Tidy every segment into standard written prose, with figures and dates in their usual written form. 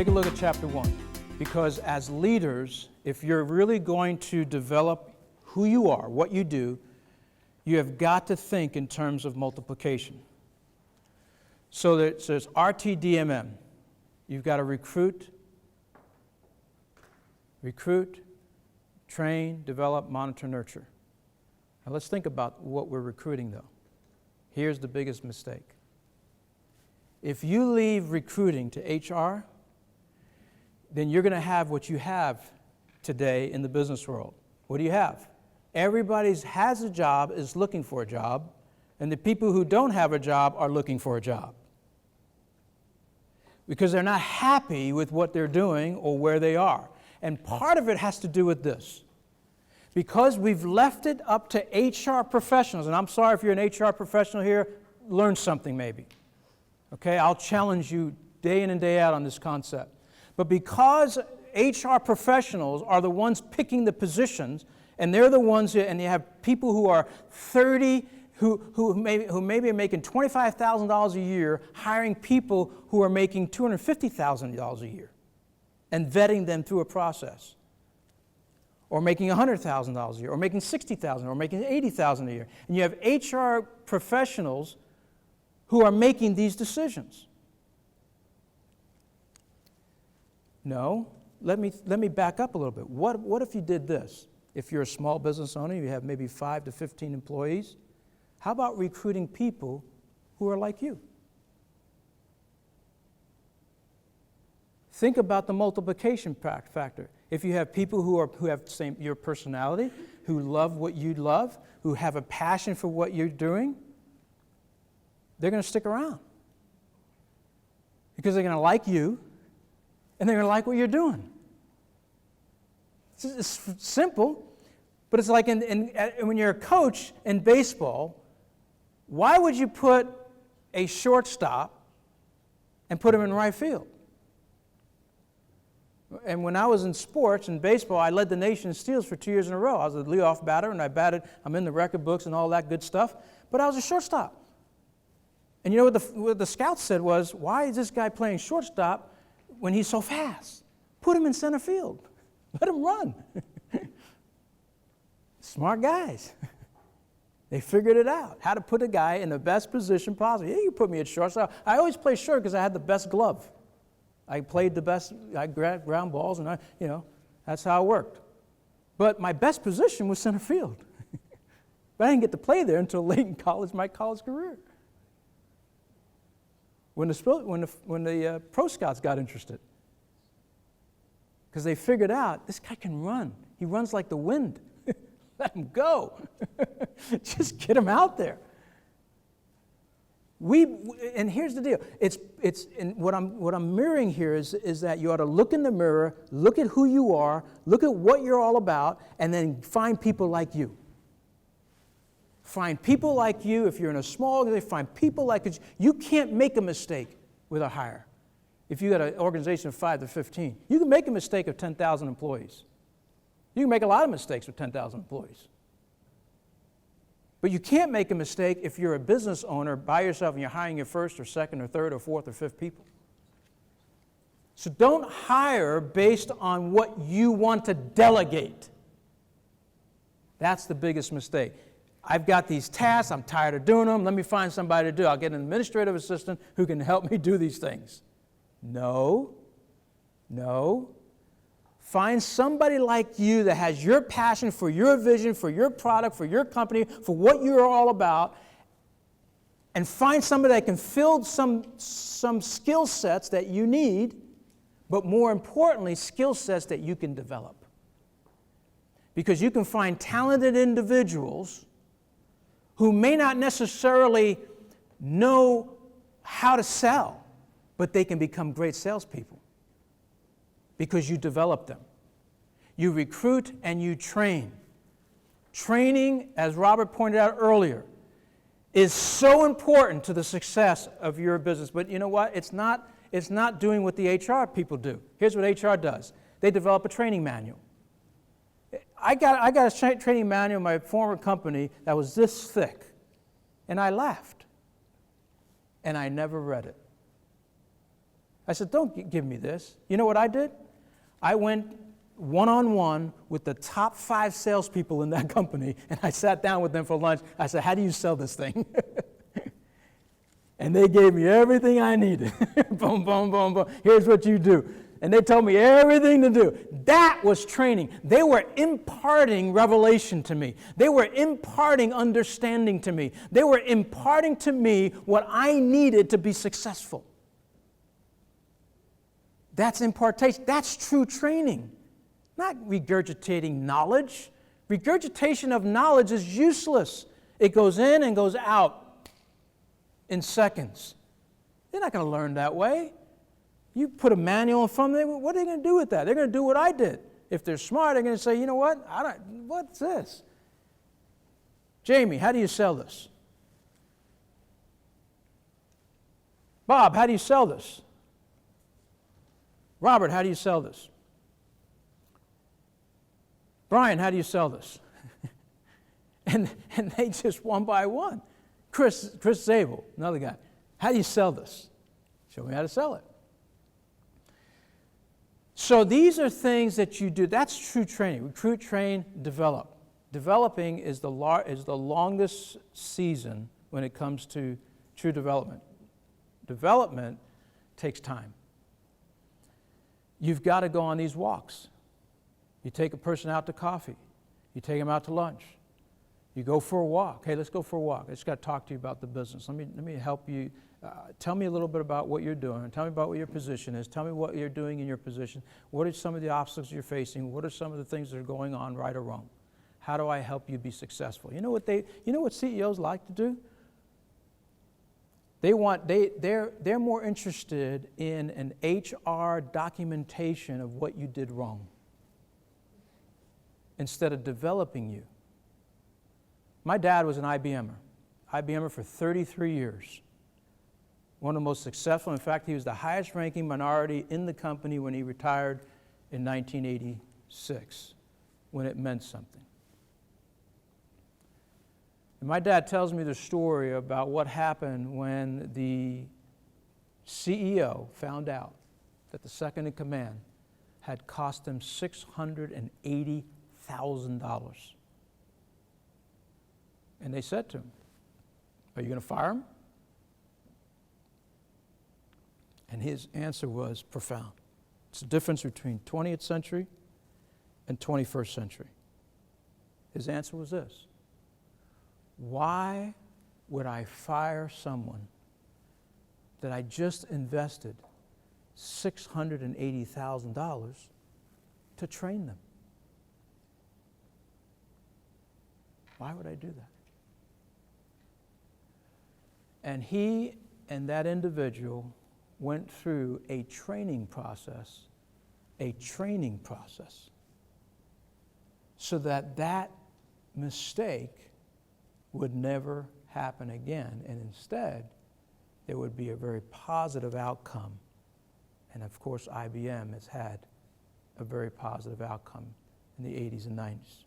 Take a look at chapter 1. Because as leaders, if you're really going to develop who you are, what you do, you have got to think in terms of multiplication. So there's RTDMM. You've got to recruit, train, develop, monitor, nurture. Now let's think about what we're recruiting, though. Here's the biggest mistake. If you leave recruiting to HR, then you're going to have what you have today in the business world. What do you have? Everybody has a job, is looking for a job, and the people who don't have a job are looking for a job. Because they're not happy with what they're doing or where they are. And part of it has to do with this. Because we've left it up to HR professionals, and I'm sorry if you're an HR professional here, learn something maybe. Okay, I'll challenge you day in and day out on this concept. But because HR professionals are the ones picking the positions, and they're the ones, and you have people who are 30, who maybe are making $25,000 a year, hiring people who are making $250,000 a year, and vetting them through a process. Or making $100,000 a year, or making $60,000, or making $80,000 a year. And you have HR professionals who are making these decisions. No, let me back up a little bit. What if you did this? If you're a small business owner, you have maybe 5 to 15 employees, how about recruiting people who are like you? Think about the multiplication factor. If you have people who have your personality, who love what you love, who have a passion for what you're doing, they're going to stick around. Because they're going to like you, and they're going to like what you're doing. It's simple, but it's like when you're a coach in baseball, why would you put a shortstop and put him in right field? And when I was in sports, in baseball, I led the nation in steals for 2 years in a row. I was a leadoff batter, and I'm in the record books and all that good stuff, but I was a shortstop. And you know what the scouts said was, why is this guy playing shortstop when he's so fast? Put him in center field. Let him run. Smart guys. They figured it out, how to put a guy in the best position possible. Yeah, you put me at shortstop. I always play short because I had the best glove. I played the best, I grabbed ground balls, and that's how it worked. But my best position was center field. But I didn't get to play there until late in my college career. When the pro scouts got interested. Because they figured out, this guy can run. He runs like the wind. Let him go. Just get him out there. And here's the deal. And what I'm mirroring here is that you ought to look in the mirror, look at who you are, look at what you're all about, and then find people like you. Find people like you. If you're in a small organization, find people like you. You can't make a mistake with a hire. If you got an organization of 5 to 15, you can make a mistake of 10,000 employees. You can make a lot of mistakes with 10,000 employees. But you can't make a mistake if you're a business owner by yourself and you're hiring your first or second or third or fourth or fifth people. So don't hire based on what you want to delegate. That's the biggest mistake. I've got these tasks, I'm tired of doing them, let me find somebody to do it. I'll get an administrative assistant who can help me do these things. No. Find somebody like you that has your passion for your vision, for your product, for your company, for what you're all about, and find somebody that can fill some skill sets that you need, but more importantly, skill sets that you can develop. Because you can find talented individuals who may not necessarily know how to sell, but they can become great salespeople because you develop them. You recruit and you train. Training, as Robert pointed out earlier, is so important to the success of your business. But you know what? It's not doing what the HR people do. Here's what HR does. They develop a training manual. I got a training manual in my former company that was this thick, and I laughed, and I never read it. I said, don't give me this. You know what I did? I went one-on-one with the top 5 salespeople in that company, and I sat down with them for lunch. I said, how do you sell this thing? And they gave me everything I needed. Boom, boom, boom, boom. Here's what you do. And they told me everything to do. That was training. They were imparting revelation to me. They were imparting understanding to me. They were imparting to me what I needed to be successful. That's impartation. That's true training. Not regurgitating knowledge. Regurgitation of knowledge is useless. It goes in and goes out in seconds. They're not going to learn that way. You put a manual in front of them, what are they going to do with that? They're going to do what I did. If they're smart, they're going to say, you know what? What's this? Jamie, how do you sell this? Bob, how do you sell this? Robert, how do you sell this? Brian, how do you sell this? and they just one by one. Chris Zabel, another guy. How do you sell this? Show me how to sell it. So these are things that you do. That's true training. Recruit, train, develop. Developing is the longest season when it comes to true development. Development takes time. You've got to go on these walks. You take a person out to coffee. You take them out to lunch. You go for a walk. Hey, let's go for a walk. I just got to talk to you about the business. Let me help you. Tell me a little bit about what you're doing. Tell me about what your position is. Tell me what you're doing in your position. What are some of the obstacles you're facing? What are some of the things that are going on, right or wrong? How do I help you be successful? You know what CEOs like to do? They're more interested in an HR documentation of what you did wrong instead of developing you. My dad was an IBMer for 33 years. One of the most successful. In fact, he was the highest ranking minority in the company when he retired in 1986, when it meant something. And my dad tells me the story about what happened when the CEO found out that the second in command had cost him $680,000. And they said to him, are you going to fire him? And his answer was profound. It's the difference between 20th century and 21st century. His answer was this: why would I fire someone that I just invested $680,000 to train them? Why would I do that? And he and that individual went through a training process, so that mistake would never happen again, and instead there would be a very positive outcome. And of course, IBM has had a very positive outcome in the 80s and 90s.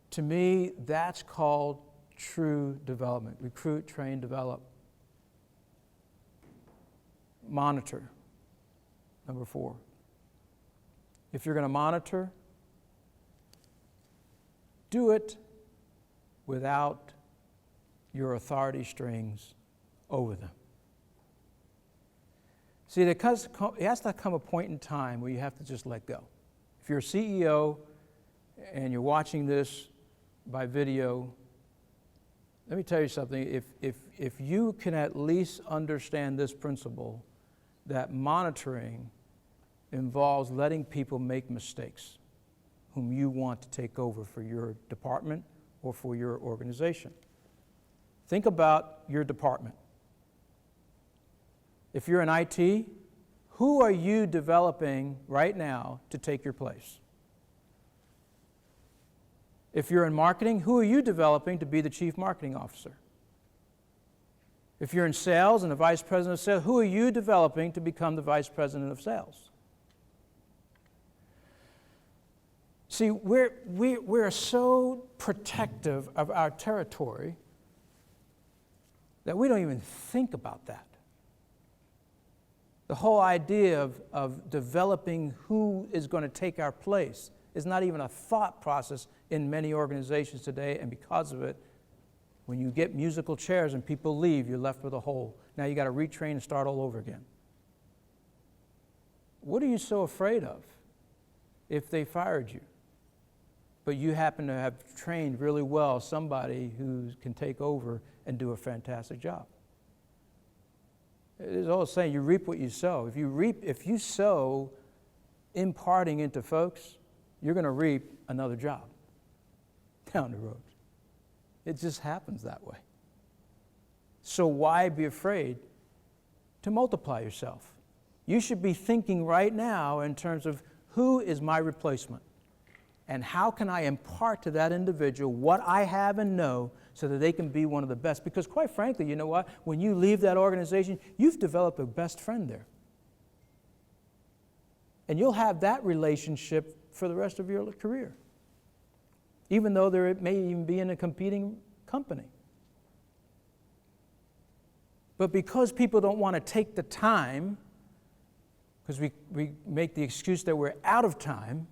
To me, that's called true development. Recruit, train, develop. Monitor. Number 4. If you're going to monitor, do it without your authority strings over them. See, it has to come a point in time where you have to just let go. If you're a CEO and you're watching this by video, let me tell you something. If you can at least understand this principle, that monitoring involves letting people make mistakes whom you want to take over for your department or for your organization. Think about your department. If you're in IT, who are you developing right now to take your place? If you're in marketing, who are you developing to be the chief marketing officer? If you're in sales and the vice president of sales, who are you developing to become the vice president of sales? See, we're so protective of our territory that we don't even think about that. The whole idea of developing who is going to take our place is not even a thought process in many organizations today, and because of it, when you get musical chairs and people leave, you're left with a hole. Now you got to retrain and start all over again. What are you so afraid of if they fired you, but you happen to have trained really well somebody who can take over and do a fantastic job? There's always saying you reap what you sow. If you sow imparting into folks, you're going to reap another job down the road. It just happens that way. So why be afraid to multiply yourself? You should be thinking right now in terms of who is my replacement and how can I impart to that individual what I have and know so that they can be one of the best. Because quite frankly, you know what? When you leave that organization, you've developed a best friend there. And you'll have that relationship for the rest of your career, even though there may even be in a competing company. But because people don't want to take the time, because we make the excuse that we're out of time,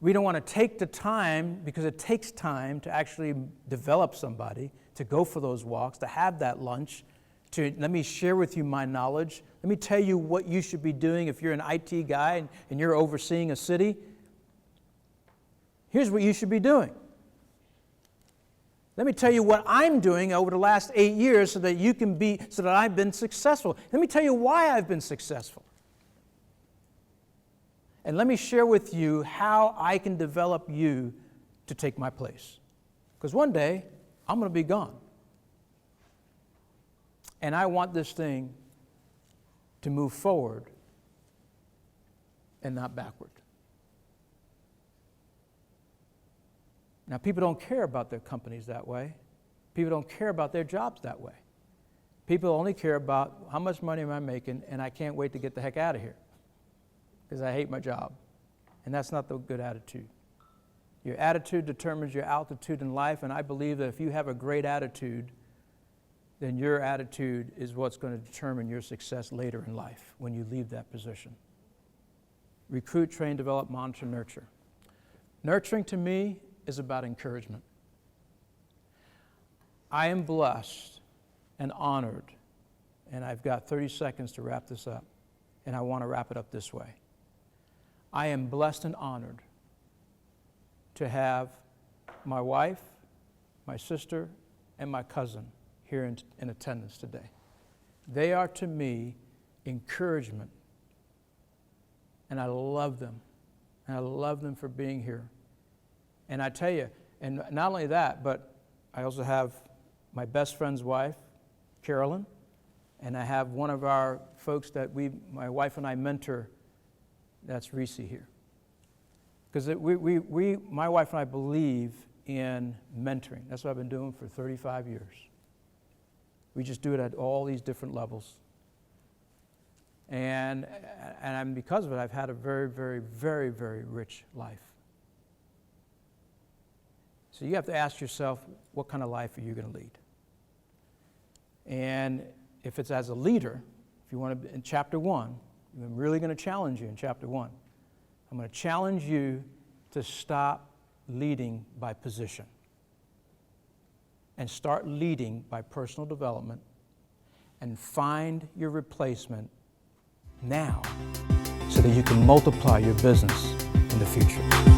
we don't want to take the time because it takes time to actually develop somebody, to go for those walks, to have that lunch, to let me share with you my knowledge. Let me tell you what you should be doing if you're an IT guy and you're overseeing a city. Here's what you should be doing. Let me tell you what I'm doing over the last 8 years so that I've been successful. Let me tell you why I've been successful. And let me share with you how I can develop you to take my place. Because one day, I'm going to be gone. And I want this thing to move forward and not backward. Now, people don't care about their companies that way. People don't care about their jobs that way. People only care about how much money am I making, and I can't wait to get the heck out of here because I hate my job. And that's not the good attitude. Your attitude determines your altitude in life, and I believe that if you have a great attitude, then your attitude is what's going to determine your success later in life when you leave that position. Recruit, train, develop, monitor, nurture. Nurturing to me is about encouragement. I am blessed and honored, and I've got 30 seconds to wrap this up, and I want to wrap it up this way. I am blessed and honored to have my wife, my sister, and my cousin here in attendance today. They are to me encouragement, and I love them, and I love them for being here. And I tell you, and not only that, but I also have my best friend's wife, Carolyn, and I have one of our folks that my wife and I mentor, that's Reese here. Because my wife and I believe in mentoring. That's what I've been doing for 35 years. We just do it at all these different levels. And because of it, I've had a very, very, very, very rich life. So you have to ask yourself, what kind of life are you going to lead? And if it's as a leader, if you want to, in chapter 1, I'm really going to challenge you in chapter 1. I'm going to challenge you to stop leading by position and start leading by personal development and find your replacement now so that you can multiply your business in the future.